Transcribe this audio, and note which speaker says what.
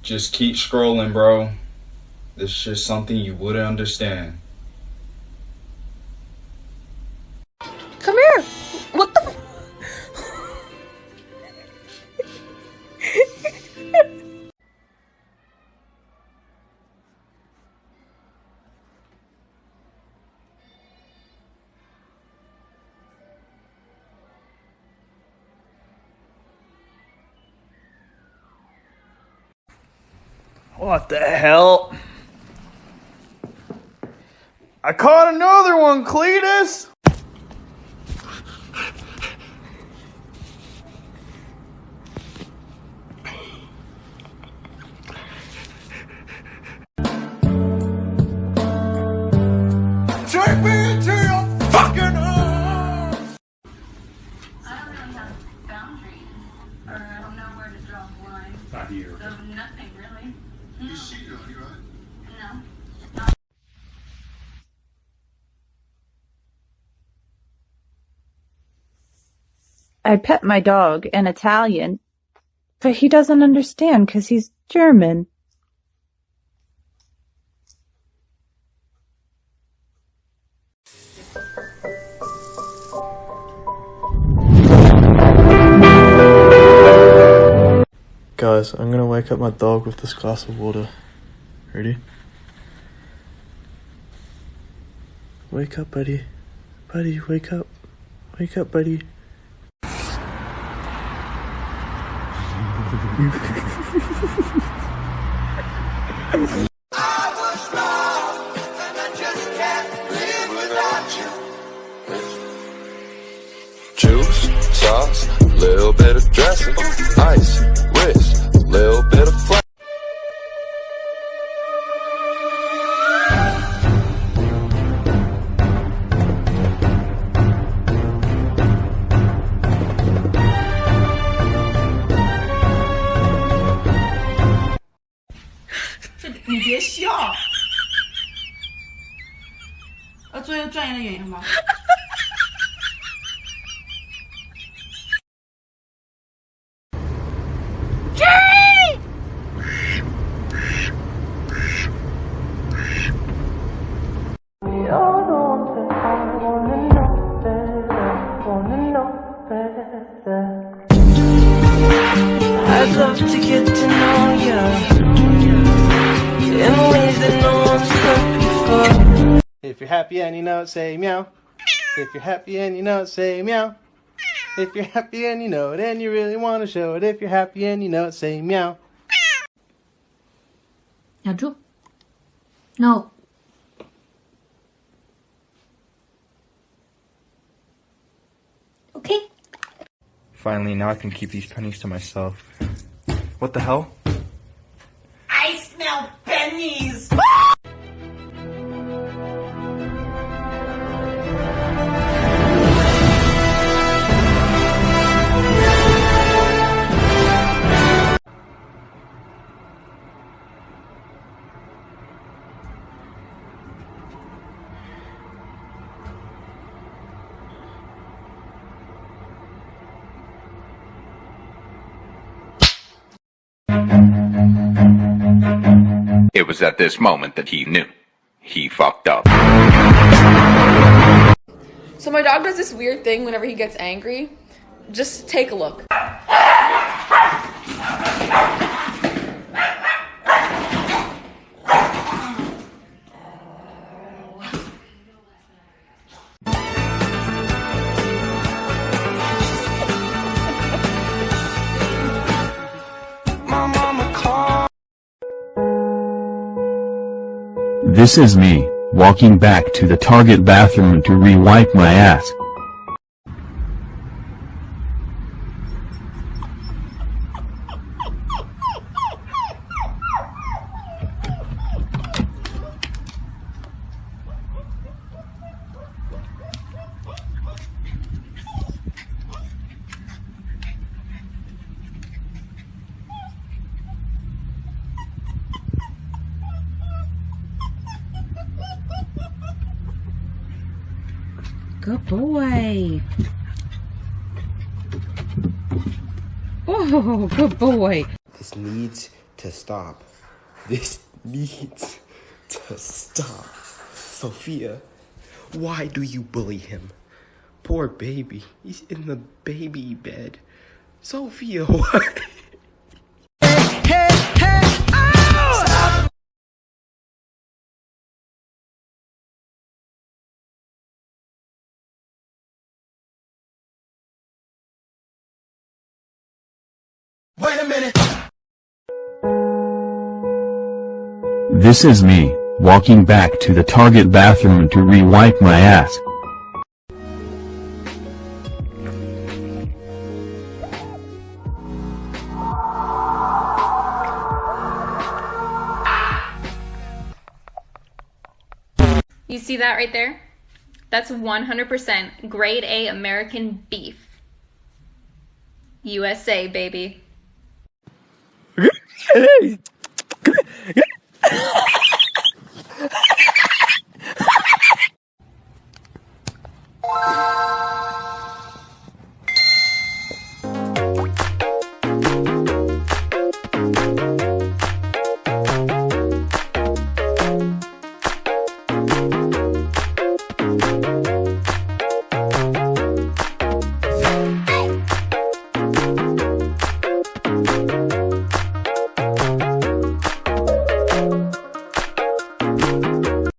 Speaker 1: Just keep scrolling, bro. This is just something you wouldn't understand.
Speaker 2: Come here. What the?
Speaker 3: What the hell? I caught another one, Cletus! Take me into your fucking arms!
Speaker 4: I don't really have boundaries, or I don't know where to draw the line.
Speaker 5: Not here.
Speaker 4: So nothing really. No.
Speaker 5: Is she naughty, right?
Speaker 4: No.
Speaker 6: I pet my dog in Italian, but he doesn't understand because he's German.
Speaker 3: Guys, I'm gonna wake up my dog with this glass of water. Ready? Wake up, buddy. Buddy, wake up. Wake up, buddy.
Speaker 7: I was wrong, and I just can't live without you.
Speaker 8: Juice, sauce, little bit of dressing, ice, wrist, little bit of flex.
Speaker 9: 你别笑，要做一个专业的演员吗？I'd
Speaker 7: love to get to know you in ways that no one's heard before.
Speaker 3: If you're happy and you know it, say meow. If you're happy and you know it, say meow. If you're happy and you know it and you really want to show it. If you're happy and you know it, say meow.
Speaker 2: 小猪 ，No。Okay.
Speaker 10: Finally, now I can keep these pennies to myself. What the hell?
Speaker 7: I smell pennies.
Speaker 11: It was at this moment that he knew. He fucked up.
Speaker 2: So my dog does this weird thing whenever he gets angry. Just take a look.
Speaker 12: This is me, walking back to the Target bathroom to re-wipe my ass.
Speaker 6: Good boy. Oh, good boy.
Speaker 13: This needs to stop. This needs to stop. Sophia, why do you bully him? Poor baby. He's in the baby bed. Sophia, why? Stop. Wait a minute.
Speaker 12: This is me, walking back to the Target bathroom to re-wipe my ass.
Speaker 14: You see that right there? That's 100% grade A American beef. USA, baby.